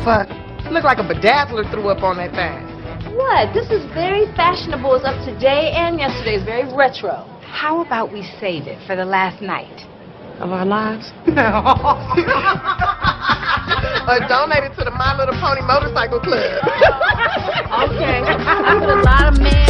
fuck. Look like a bedazzler threw up on that thing. What? This is very fashionable. It's up today and yesterday. It's very retro. How about we save it for the last night Of our lives? Or donate it to the My Little Pony Motorcycle Club. Okay. I put a lot of men.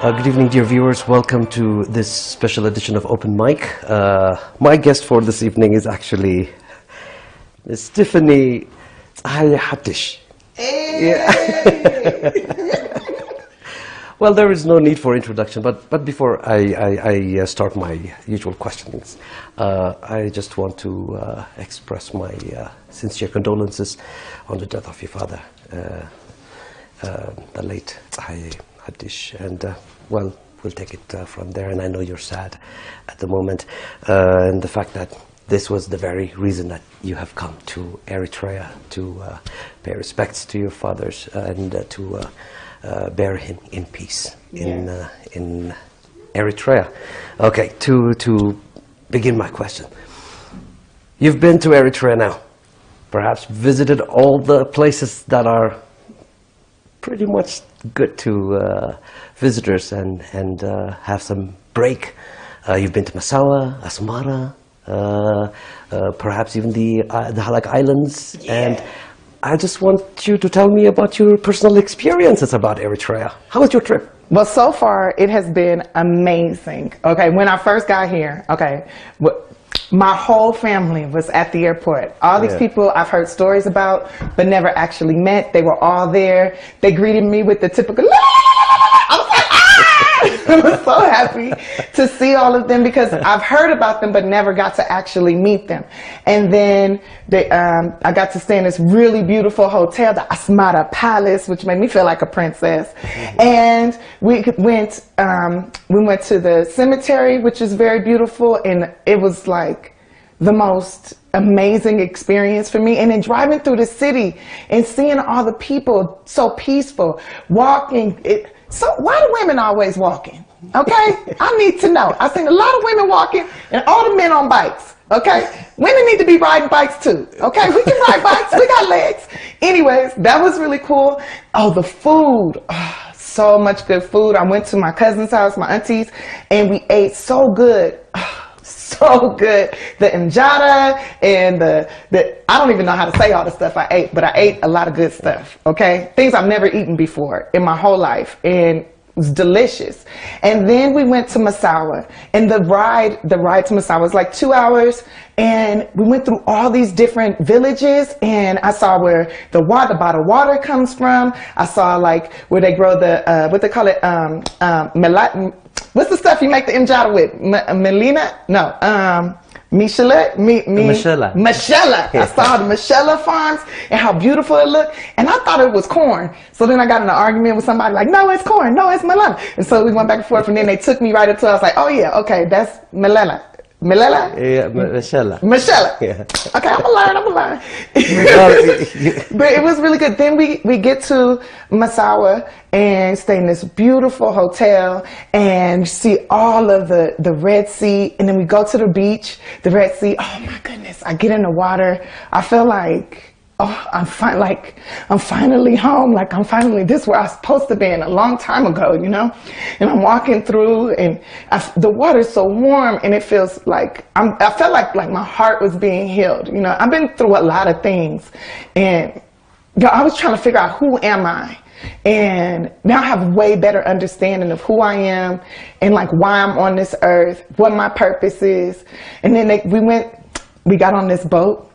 Good evening, dear viewers. Welcome to this special edition of Open Mic. My guest for this evening is actually Ms. Tiffany Hatish. Hey. Well, there is no need for introduction, but before I start my usual questions, I just want to express my sincere condolences on the death of your father, the late Hatish, and well, we'll take it from there. And I know you're sad at the moment, and the fact that this was the very reason that you have come to Eritrea to pay respects to your fathers and to bury him in peace in Eritrea. Okay, to begin my question, you've been to Eritrea now, perhaps visited all the places that are pretty much good to visitors and have some break. You've been to Massawa, Asmara, perhaps even the Halak Islands, and I just want you to tell me about your personal experiences about Eritrea. How was your trip? Well, so far it has been amazing. Okay, when I first got here, okay, my whole family was at the airport. All these people I've heard stories about, but never actually met. They were all there. They greeted me with the typical, I was like, ah! I was so happy to see all of them because I've heard about them, but never got to actually meet them. And then I got to stay in this really beautiful hotel, the Asmara Palace, which made me feel like a princess. And we went to the cemetery, which is very beautiful, and it was like the most amazing experience for me. And then driving through the city and seeing all the people so peaceful, walking. So why do women always walking? Okay, I need to know. I've seen a lot of women walking and all the men on bikes. Okay, women need to be riding bikes too. Okay, we can ride bikes. We got legs. Anyways, that was really cool. Oh, the food. Oh, so much good food. I went to my cousin's house, my auntie's, and we ate so good. Oh, so good. The injera and the I don't even know how to say all the stuff I ate, but I ate a lot of good stuff. Okay, things I've never eaten before in my whole life, and was delicious. And then we went to Massawa, and the ride to Massawa was like 2 hours, and we went through all these different villages, and I saw where the bottled water comes from. I saw like where they grow the what they call it, what's the stuff you make the injera with? Melina? No. Michela. Michela. I saw the Michela farms and how beautiful it looked, and I thought it was corn. So then I got in an argument with somebody like, no, it's corn. No, it's melena. And so we went back and forth, and then they took me right up to it. I was like, oh yeah, okay, that's melena. Milela? Yeah, Michelle. Michelle. Yeah. Okay, I'm gonna learn. Well, But it was really good. Then we get to Massawa and stay in this beautiful hotel and see all of the Red Sea. And then we go to the beach, the Red Sea. Oh my goodness! I get in the water. I feel like, oh, I'm finally home. Like I'm finally this is where I was supposed to be in a long time ago, you know. And I'm walking through, and the water's so warm, and it feels like I felt like my heart was being healed. You know, I've been through a lot of things, and I was trying to figure out who am I. And now I have way better understanding of who I am and like why I'm on this earth, what my purpose is. And then we got on this boat.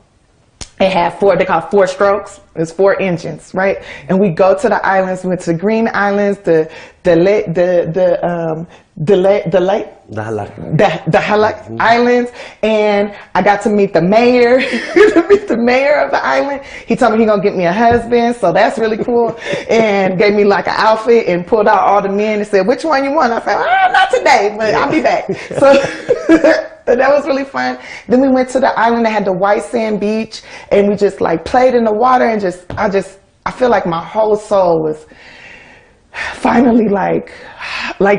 It had they call it 4 strokes. It's 4 engines, right? And we go to the islands. We went to the Green Islands, the Halak Islands, and I got to meet the mayor, the mayor of the island. He told me he's gonna get me a husband, so that's really cool. And gave me like an outfit and pulled out all the men and said, "Which one you want?" I said, "Not today, but I'll be back." So. That was really fun. Then we went to the island that had the white sand beach, and we just like played in the water, and I feel like my whole soul was finally like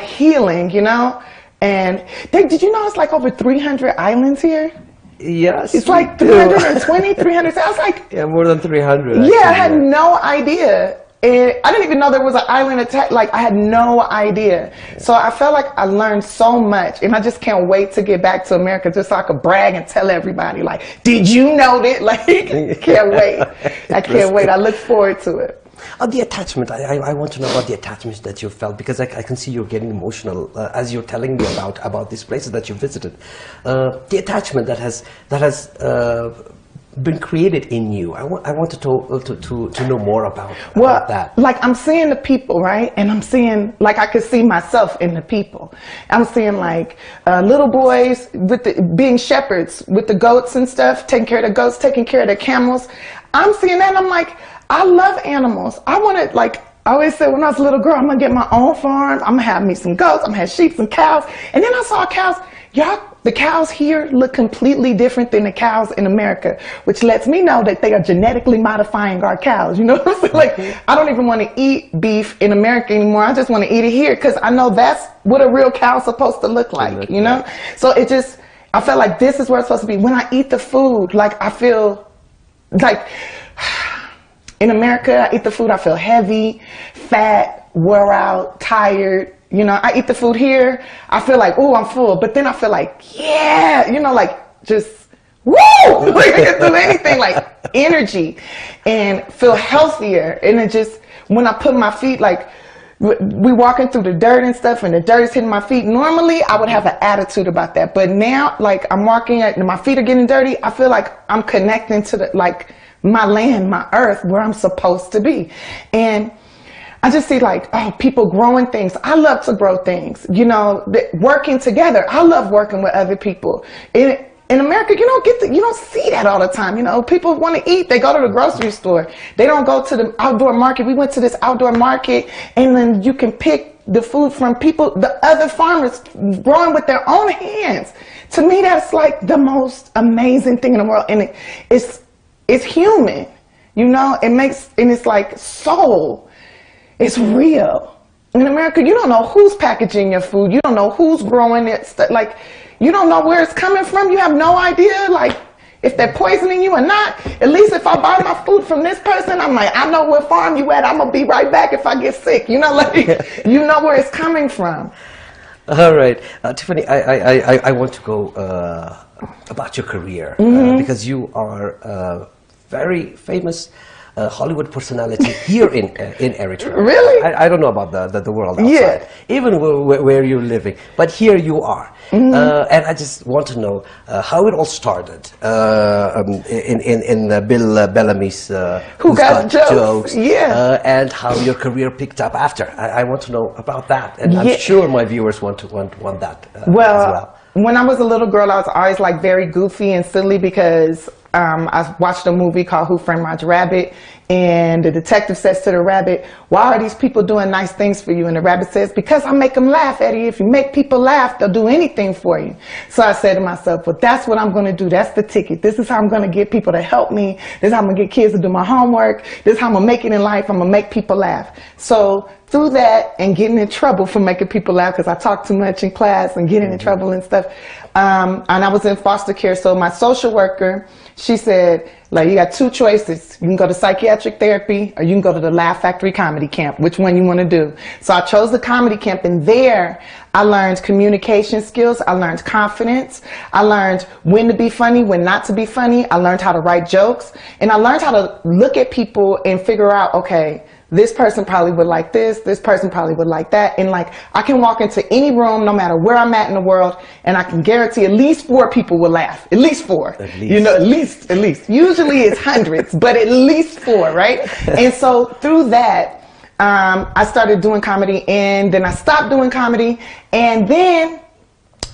healing, you know. And did you know it's like over 300 islands here? Yes. It's like 320, 300. I was like, yeah, more than 300. Yeah, I had no idea. And I didn't even know there was an island attack. Like, I had no idea. So I felt like I learned so much. And I just can't wait to get back to America just so I could brag and tell everybody, like, did you know that? Like, can't wait. I can't wait. I look forward to it. The attachment, I want to know about the attachments that you felt, because I can see you're getting emotional as you're telling me about these places that you visited. The attachment that has been created in you. I wanted to know more about that. Like I'm seeing the people, right? And I'm seeing, like I could see myself in the people. I'm seeing like little boys being shepherds with the goats and stuff, taking care of the goats, taking care of the camels. I'm seeing that and I'm like, I love animals. I want to, like, I always said when I was a little girl, I'm going to get my own farm. I'm going to have me some goats. I'm going to have sheep and cows. And then I saw cows. The cows here look completely different than the cows in America, which lets me know that they are genetically modifying our cows. You know what I'm saying? Like, I don't even want to eat beef in America anymore. I just want to eat it here because I know that's what a real cow is supposed to look like, you know? So I felt like this is where it's supposed to be. When I eat the food, like, I feel like in America, I eat the food, I feel heavy, fat, wore out, tired. You know, I eat the food here, I feel like, oh, I'm full. But then I feel like, yeah, you know, like just, woo! Like I can do anything, like energy, and feel healthier. And it just, when I put my feet, like, we walking through the dirt and stuff, and the dirt is hitting my feet. Normally, I would have an attitude about that. But now, like, I'm walking, and my feet are getting dirty, I feel like I'm connecting to my land, my earth, where I'm supposed to be. And I just see like, oh, people growing things. I love to grow things, you know, working together. I love working with other people. In America, you don't see that all the time. You know, people want to eat. They go to the grocery store. They don't go to the outdoor market. We went to this outdoor market, and then you can pick the food from people, the other farmers growing with their own hands. To me, that's like the most amazing thing in the world. And it's human, you know, and it's like soul. It's real. In America, you don't know who's packaging your food. You don't know who's growing it. Like, you don't know where it's coming from. You have no idea, like, if they're poisoning you or not. At least if I buy my food from this person, I'm like, I know what farm you at. I'm going to be right back if I get sick. You know, like, you know where it's coming from. All right. Tiffany, I want to go about your career, because you are a very famous Hollywood personality here in Eritrea. Really? I don't know about the world outside, even where you're living, but here you are. And I just want to know how it all started in Bill Bellamy's Who's Got Jokes, and how your career picked up after. I want to know about that, and I'm sure my viewers want that as well. When I was a little girl, I was always like very goofy and silly because I watched a movie called Who Framed Roger Rabbit, and the detective says to the rabbit, why are these people doing nice things for you? And the rabbit says, because I make them laugh, Eddie. If you make people laugh, they'll do anything for you. So I said to myself, well, that's what I'm going to do. That's the ticket. This is how I'm going to get people to help me. This is how I'm going to get kids to do my homework. This is how I'm going to make it in life. I'm going to make people laugh. So through that and getting in trouble for making people laugh, because I talk too much in class and getting in trouble and stuff, and I was in foster care, so my social worker, she said, like, you got two choices. You can go to psychiatric therapy or you can go to the Laugh Factory comedy camp. Which one you want to do? So I chose the comedy camp, and there I learned communication skills. I learned confidence. I learned when to be funny, when not to be funny. I learned how to write jokes, and I learned how to look at people and figure out, okay, this person probably would like this person probably would like that. And like, I can walk into any room, no matter where I'm at in the world, and I can guarantee at least 4 people will laugh. At least 4. At least. You know, at least. Usually it's hundreds, but at least 4, right? And so through that, I started doing comedy, and then I stopped doing comedy, and then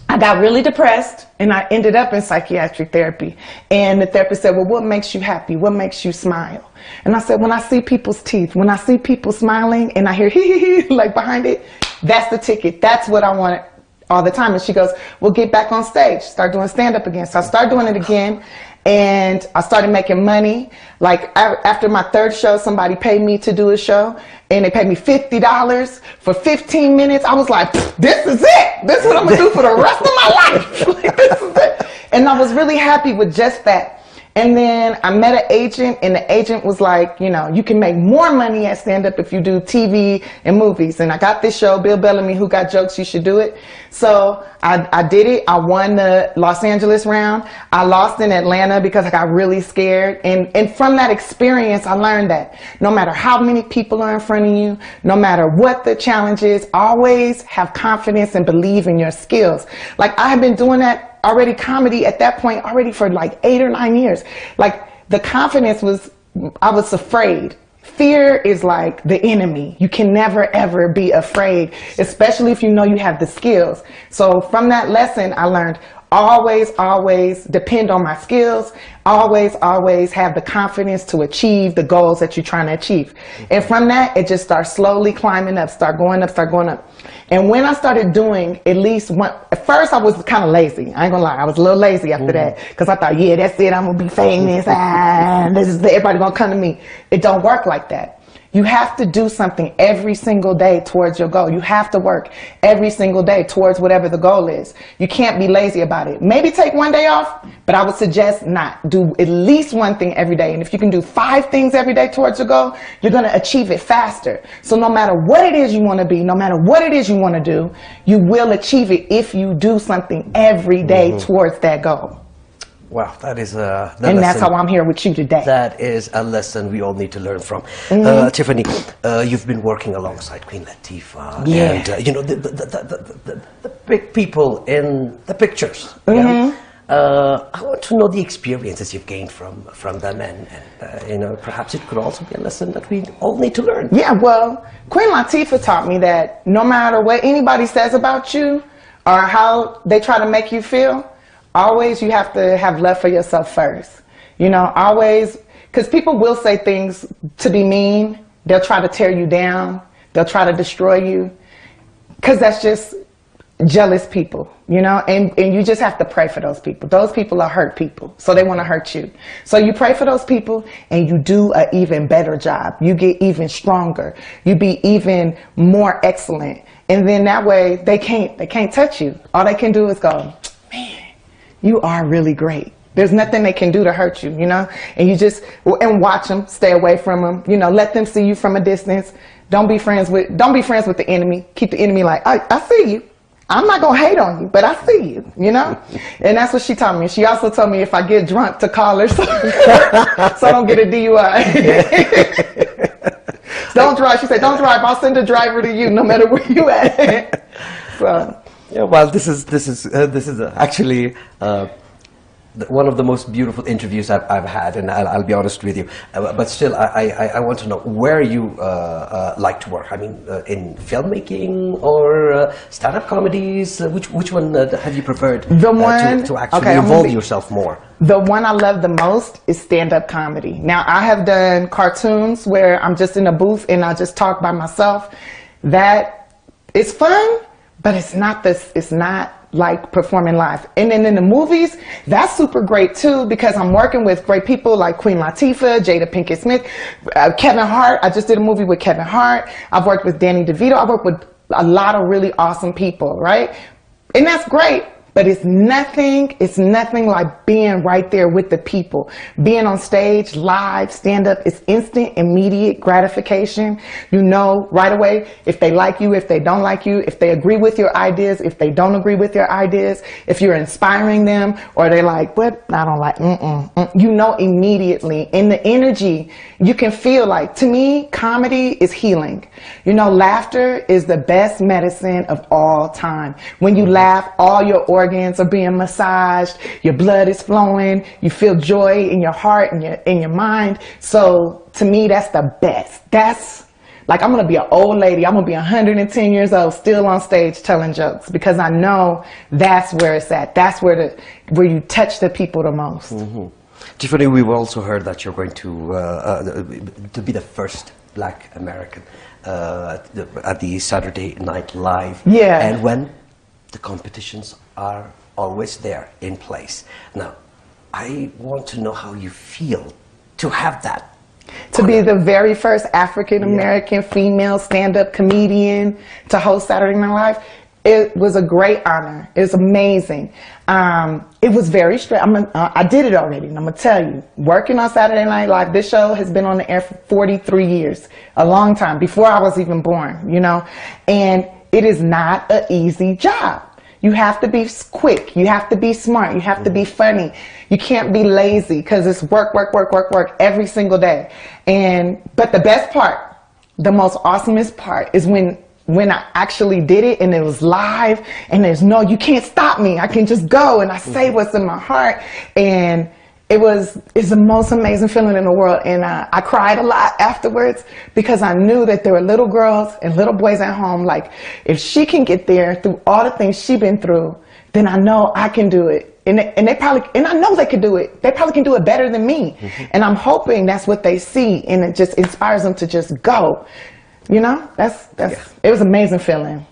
I got really depressed, and I ended up in psychiatric therapy. And the therapist said, well, what makes you happy? What makes you smile? And I said, when I see people's teeth, when I see people smiling and I hear hee hee hee like behind it, that's the ticket. That's what I want all the time. And she goes, well, get back on stage, start doing stand-up again. So I started doing it again, and I started making money. Like after my 3rd show, somebody paid me to do a show, and they paid me $50 for 15 minutes. I was like, this is it. This is what I'm gonna do for the rest of my life. Like, this is it. And I was really happy with just that. And then I met an agent, and the agent was like, you know, you can make more money at stand-up if you do TV and movies. And I got this show, Bill Bellamy, Who Got Jokes, You Should Do It. So I did it. I won the Los Angeles round. I lost in Atlanta because I got really scared. And from that experience, I learned that no matter how many people are in front of you, no matter what the challenge is, always have confidence and believe in your skills. Like, I have been doing that already, comedy at that point already for like 8 or 9 years. Like, the confidence was, I was afraid. Fear is like the enemy. You can never ever be afraid, especially if you know you have the skills. So from that lesson, I learned always depend on my skills. Always have the confidence to achieve the goals that you're trying to achieve. And from that, it just starts slowly climbing up, start going up. And when I started doing at least one, at first I was kind of lazy. I ain't gonna lie, I was a little lazy after that, because I thought, yeah, that's it, I'm gonna be famous, this is everybody gonna come to me. It don't work like that. You have to do something every single day towards your goal. You have to work every single day towards whatever the goal is. You can't be lazy about it. Maybe take one day off, but I would suggest not. Do at least one thing every day. And if you can do 5 things every day towards your goal, you're going to achieve it faster. So no matter what it is you want to be, no matter what it is you want to do, you will achieve it if you do something every day towards that goal. Wow, that is a and that's how I'm here with you today. That is a lesson we all need to learn from. Tiffany, you've been working alongside Queen Latifah, and you know, the big people in the pictures. Yeah? I want to know the experiences you've gained from them, and you know, perhaps it could also be a lesson that we all need to learn. Yeah, well, Queen Latifah taught me that no matter what anybody says about you or how they try to make you feel, always you have to have love for yourself first. You know, always, because people will say things to be mean. They'll try to tear you down. They'll try to destroy you, because that's just jealous people, you know, and you just have to pray for those people. Those people are hurt people, so they want to hurt you. So you pray for those people, and you do an even better job. You get even stronger. You be even more excellent. And then that way they can't touch you. All they can do is go, man, you are really great. There's nothing they can do to hurt you, you know? And you just, and watch them, stay away from them, you know, let them see you from a distance. Don't be friends with the enemy. Keep the enemy like, I see you. I'm not going to hate on you, but I see you, you know? And that's what she taught me. She also told me if I get drunk to call her so I don't get a DUI. Don't drive. She said, don't drive. I'll send a driver to you no matter where you at. So. Yeah, well, this is actually one of the most beautiful interviews I've had, and I'll be honest with you. But still, I want to know where you like to work. I mean, in filmmaking or stand-up comedies. Which one have you preferred The one to actually okay, involve yourself more? The one I love the most is stand-up comedy. Now, I have done cartoons where I'm just in a booth and I just talk by myself. That is fun, but it's not this. It's not like performing live. And then in the movies, that's super great too, because I'm working with great people like Queen Latifah, Jada Pinkett Smith, Kevin Hart. I just did a movie with Kevin Hart. I've worked with Danny DeVito. I've worked with a lot of really awesome people, right? And that's great. But it's nothing like being right there with the people. Being on stage, live, stand up, it's instant, immediate gratification. You know right away if they like you, if they don't like you, if they agree with your ideas, if they don't agree with your ideas, if you're inspiring them, or they're like, what? I don't like, You know immediately. In the energy, you can feel like, to me, comedy is healing. You know, laughter is the best medicine of all time. When you laugh, all your organs are being massaged, your blood is flowing, you feel joy in your heart and in your mind. So to me, that's the best. That's like, I'm gonna be an old lady, I'm gonna be 110 years old, still on stage telling jokes, because I know that's where it's at. That's where you touch the people the most. Tiffany, we've also heard that you're going to be the first Black American at the Saturday Night Live. Yeah. And when the competitions are always there in place. Now, I want to know how you feel to have that. To be the very first African-American female stand-up comedian to host Saturday Night Live, it was a great honor. It was amazing. It was very stressful. I did it already, and I'm going to tell you, working on Saturday Night Live, this show has been on the air for 43 years, a long time, before I was even born, you know, and it is not an easy job. You have to be quick. You have to be smart. You have to be funny. You can't be lazy, because it's work, work, work, work, work every single day. But the best part, the most awesomest part is when I actually did it and it was live and you can't stop me. I can just go and I say what's in my heart. And it's the most amazing feeling in the world. And I cried a lot afterwards, because I knew that there were little girls and little boys at home. Like, if she can get there through all the things she's been through, then I know I can do it. And I know they could do it. They probably can do it better than me. And I'm hoping that's what they see, and it just inspires them to just go. You know, it was an amazing feeling.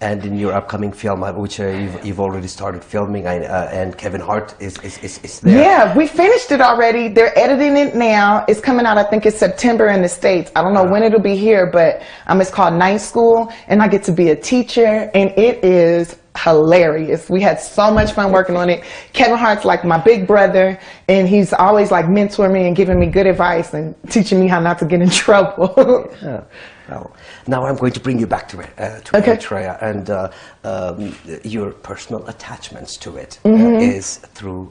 And in your upcoming film, which you've already started filming, and Kevin Hart is there. Yeah, we finished it already. They're editing it now. It's coming out, I think it's September in the States. I don't know when it'll be here, but it's called Night School, and I get to be a teacher, and it is hilarious. We had so much fun working on it. Kevin Hart's like my big brother, and he's always like mentoring me and giving me good advice and teaching me how not to get in trouble. Yeah. Well, now I'm going to bring you back to Eritrea, and your personal attachments to it is through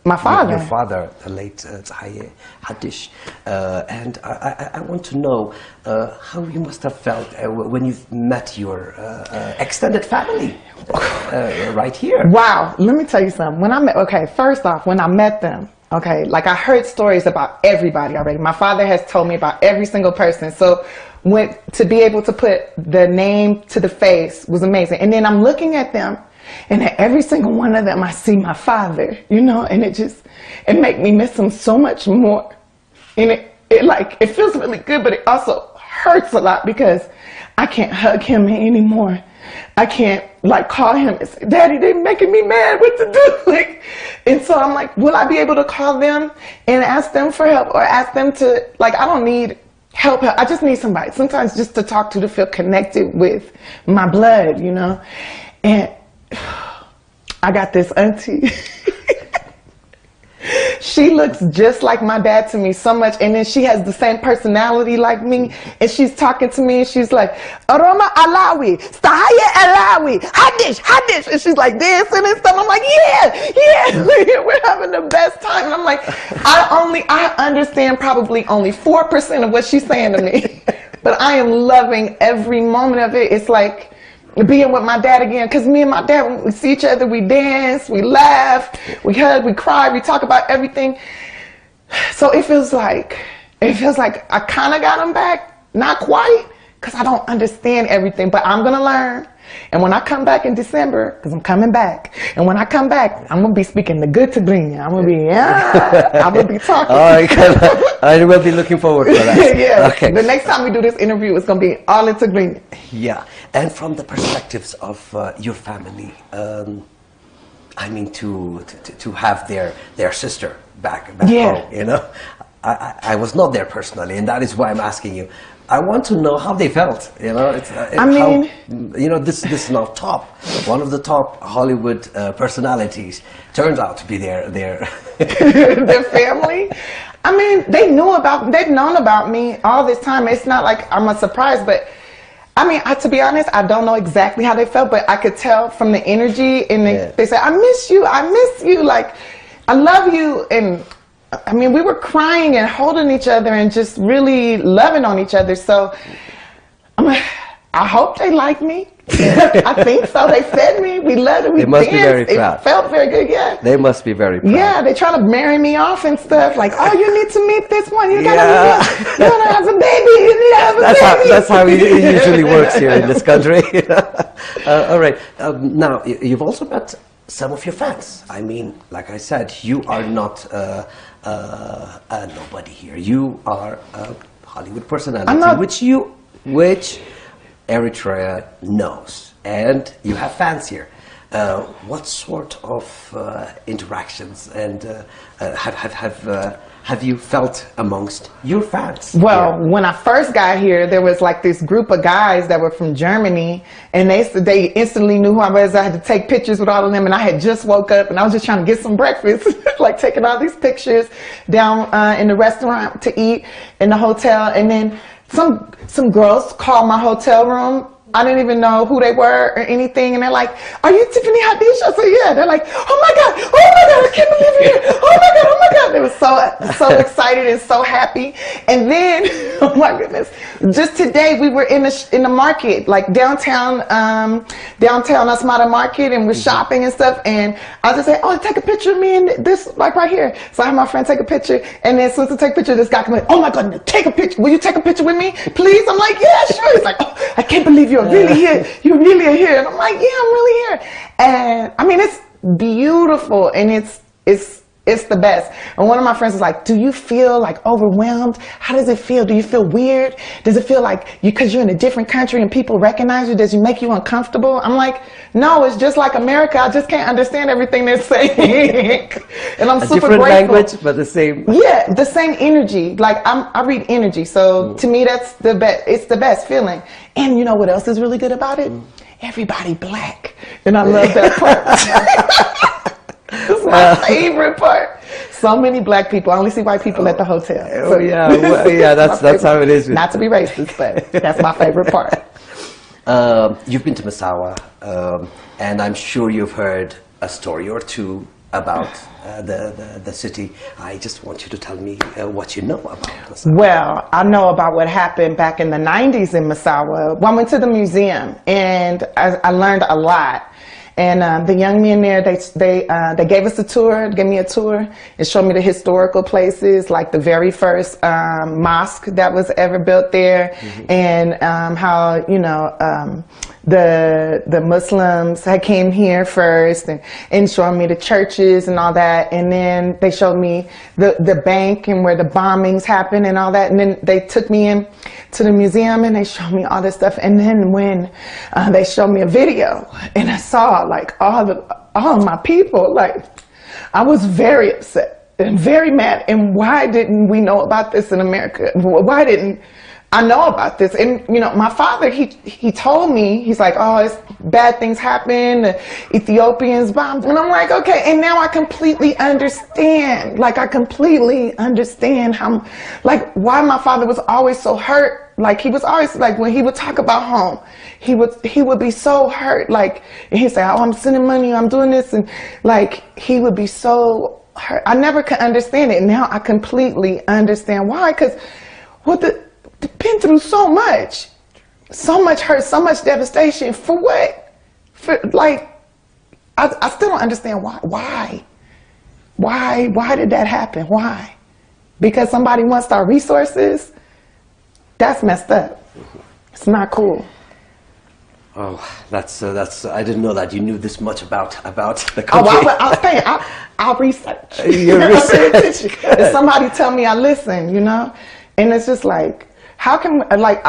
my father. Your father, the late Zahaye Hadish. And I want to know how you must have felt when you've met your extended family right here. Wow, let me tell you something. First off, when I met them, like I heard stories about everybody already. My father has told me about every single person. So to be able to put the name to the face was amazing. And then I'm looking at them, and at every single one of them I see my father, you know, and it makes me miss him so much more. And it feels really good, but it also hurts a lot, because I can't hug him anymore. I can't call him and say, Daddy, they're making me mad, what to do? And so I'm like, will I be able to call them and ask them for help, or ask them to, I don't need help. I just need somebody sometimes just to talk to feel connected with my blood, you know? And I got this auntie. She looks just like my dad to me so much, and then she has the same personality like me, and she's talking to me, and she's like, Aroma Alawi, Zahaye Alawi, Hadish, and she's like dancing and stuff. I'm like, yeah, we're having the best time. And I'm like, I understand probably only 4% of what she's saying to me, but I am loving every moment of it. It's like being with my dad again, because me and my dad, when we see each other, we dance, we laugh, we hug, we cry, we talk about everything. So it feels like I kind of got him back, not quite, because I don't understand everything, but I'm going to learn. And when I come back in December, because I'm coming back, and when I come back, I'm going to be speaking the good Tigrinya. I'm going to be, I'm going to be talking. I will be looking forward to that. Yeah. Okay. The next time we do this interview, it's going to be all in Tigrinya. Yeah. And from the perspectives of your family, I mean, to have their sister back home, you know? I was not there personally, and that is why I'm asking you. I want to know how they felt. You know, this is now one of the top Hollywood personalities turns out to be their their family. I mean, they've known about me all this time. It's not like I'm a surprise, but I mean, to be honest, I don't know exactly how they felt, but I could tell from the energy, and they said, "I miss you, like, I love you," and I mean, we were crying and holding each other and just really loving on each other. So, I hope they like me. I think so. They fed me. We loved it. We They must danced. be very proud. It felt very good. Yeah. They must be very proud. Yeah, they try to marry me off and stuff. Like, oh, you need to meet this one. You gotta have a baby. You need to have a baby. That's how it usually works here in this country. All right. Now, you've also met some of your fans. I mean, like I said, you are not a nobody here. You are a Hollywood personality, which Eritrea knows, and you have fans here. What sort of interactions and have you felt amongst your fans? Well, when I first got here, there was like this group of guys that were from Germany, and they instantly knew who I was. I had to take pictures with all of them, and I had just woke up, and I was just trying to get some breakfast, like taking all these pictures down in the restaurant to eat in the hotel, and then some girls called my hotel room. I didn't even know who they were or anything, and they're like, "Are you Tiffany Haddish?" I said, "Yeah." They're like, "Oh my God, I can't believe you're here. Oh my God." They were so excited and so happy. And then, oh my goodness, just today we were in the market, like downtown Asmata Market, and we're shopping and stuff. And I just said, "Oh, take a picture of me and this, like right here." So I had my friend take a picture, and then as soon as I take a picture, this guy comes in, "Oh my God, take a picture. Will you take a picture with me, please?" I'm like, "Yeah, sure." He's like, "Oh, I can't believe you're really here. You really are here." And I'm like, "Yeah, I'm really here." And I mean, it's beautiful, and it's the best. And one of my friends was like, "Do you feel like overwhelmed? How does it feel? Do you feel weird? Does it feel like because you're in a different country and people recognize you, does it make you uncomfortable?" I'm like, "No, it's just like America. I just can't understand everything they're saying." And I'm super different grateful. language, but the same. Yeah, the same energy. Like I read energy, so to me that's the best. It's the best feeling. And you know what else is really good about it? Everybody black, and I love that part. It's my favorite part. So many black people. I only see white people at the hotel. So that's how it is. Not to be racist, but that's my favorite part. You've been to Massawa, and I'm sure you've heard a story or two about the city. I just want you to tell me what you know about Massawa. Well, I know about what happened back in the 90s in Massawa. Well, I went to the museum, and I learned a lot. And the young men there, they gave us a tour, gave me a tour, and showed me the historical places, like the very first mosque that was ever built there, and how, you know, the Muslims had came here first, and showed me the churches and all that. And then they showed me the bank and where the bombings happened and all that. And then they took me in to the museum, and they showed me all this stuff. And then when they showed me a video, and I saw like all of my people, like I was very upset and very mad. And why didn't we know about this in America? Why didn't I know about this? And you know, my father, he told me, he's like, "Oh, it's bad things happen, the Ethiopians bombed." And I'm like, okay. And now I completely understand. Like I completely understand how, like, why my father was always so hurt. Like he was always like, when he would talk about home, he would be so hurt. Like, and he'd say, "Oh, I'm sending money, I'm doing this," and like he would be so hurt. I never could understand it. Now I completely understand why. Because been through so much. so much hurt, so much devastation. For what? For, like, I still don't understand why. Why did that happen? Why? Because somebody wants our resources? That's messed up. It's not cool. Oh, that's. I didn't know that you knew this much about the country. Oh, I'll tell you, I'll research. You research. If somebody tell me, I listen, you know? And it's just like, how can, like,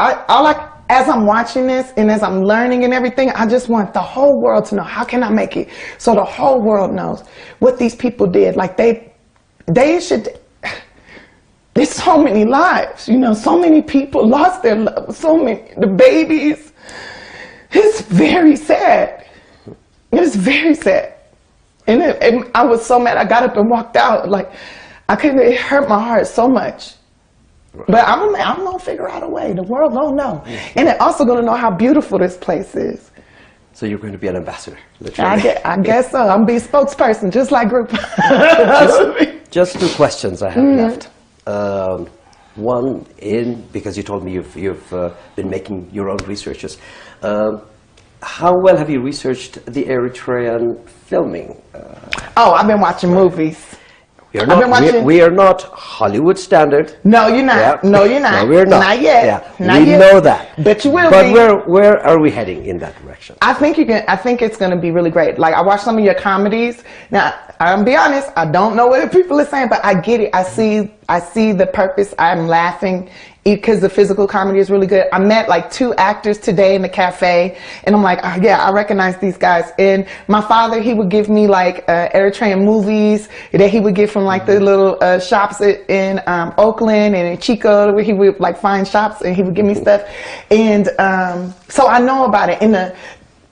as I'm watching this and as I'm learning and everything, I just want the whole world to know, how can I make it so the whole world knows what these people did? Like, they should, there's so many lives, you know, so many people lost their love, so many, the babies. It's very sad. It's very sad. And I was so mad. I got up and walked out. Like, I couldn't, it hurt my heart so much. But I'm going to figure out a way. The world don't know. And they're also going to know how beautiful this place is. So you're going to be an ambassador, literally. I guess so. I'm going to be a spokesperson, just like Group. Just 2 questions I have left. One, because you told me you've been making your own researches. How well have you researched the Eritrean filming? Oh, I've been watching movies. We are not Hollywood standard. No, you're not. Yeah. No, you're not. No, we're not. Not yet. Yeah. Not we yet. know that. But you will but be. Where are we heading in that direction? I think it's going to be really great. Like, I watched some of your comedies. Now, I'm be honest, I don't know what people are saying, but I get it. I see the purpose. I'm laughing because the physical comedy is really good. I met like 2 actors today in the cafe, and I'm like, oh, yeah, I recognize these guys. And my father, he would give me like Eritrean movies that he would get from like the little shops in Oakland and in Chico, where he would like find shops and he would give me stuff. And so I know about it. And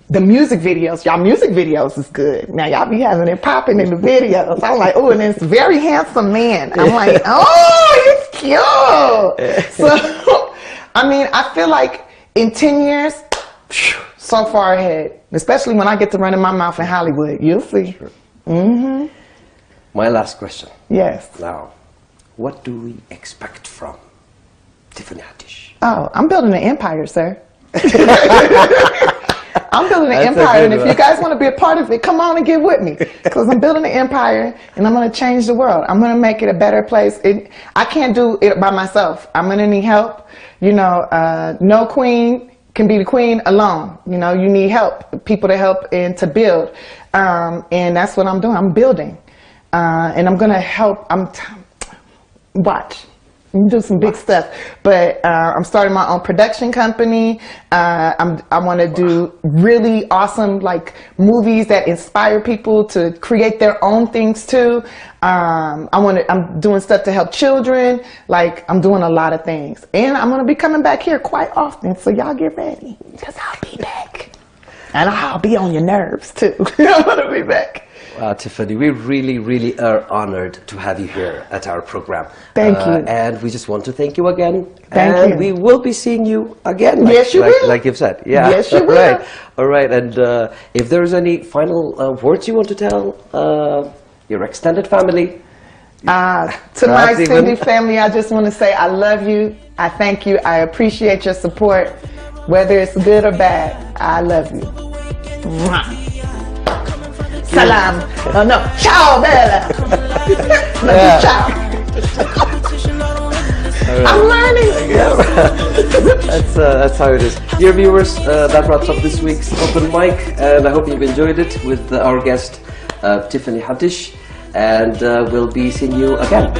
the music videos, y'all music videos is good. Now y'all be having it popping in the videos. I'm like, oh, and it's very handsome man. I'm like, oh, he's cute. So, I mean, I feel like in 10 years, so far ahead, especially when I get to run in my mouth in Hollywood. You'll see. Mm-hmm. My last question. Yes. Now, what do we expect from Tiffany Haddish? Oh, I'm building an empire, sir. I'm building an empire, and if you guys want to be a part of it, come on and get with me. Because I'm building an empire, and I'm going to change the world. I'm going to make it a better place. I can't do it by myself. I'm going to need help. You know, no queen can be the queen alone. You know, you need help, people to help and to build. And that's what I'm doing. I'm building. And I'm going to help. Watch. I'm do some big stuff, but I'm starting my own production company. I want to do really awesome like movies that inspire people to create their own things too. I'm doing stuff to help children. Like, I'm doing a lot of things, and I'm gonna be coming back here quite often. So y'all get ready, cause I'll be back, and I'll be on your nerves too. I'm gonna be back. Tiffany, we really, really are honored to have you here at our program. Thank you. And we just want to thank you again. Thank you. We will be seeing you again. Yes, you will. Like you've said. Yeah. Yes, you will. Right. All right. And if there's any final words you want to tell your extended family? To my Cindy family, I just want to say I love you. I thank you. I appreciate your support. Whether it's good or bad, I love you. Mwah. Salam. Oh no. Ciao, Bella. Yeah. Ciao. Right. I'm learning. Yeah. That's how it is. Dear viewers, that wraps up this week's Open Mic, and I hope you've enjoyed it with our guest, Tiffany Haddish, and we'll be seeing you again.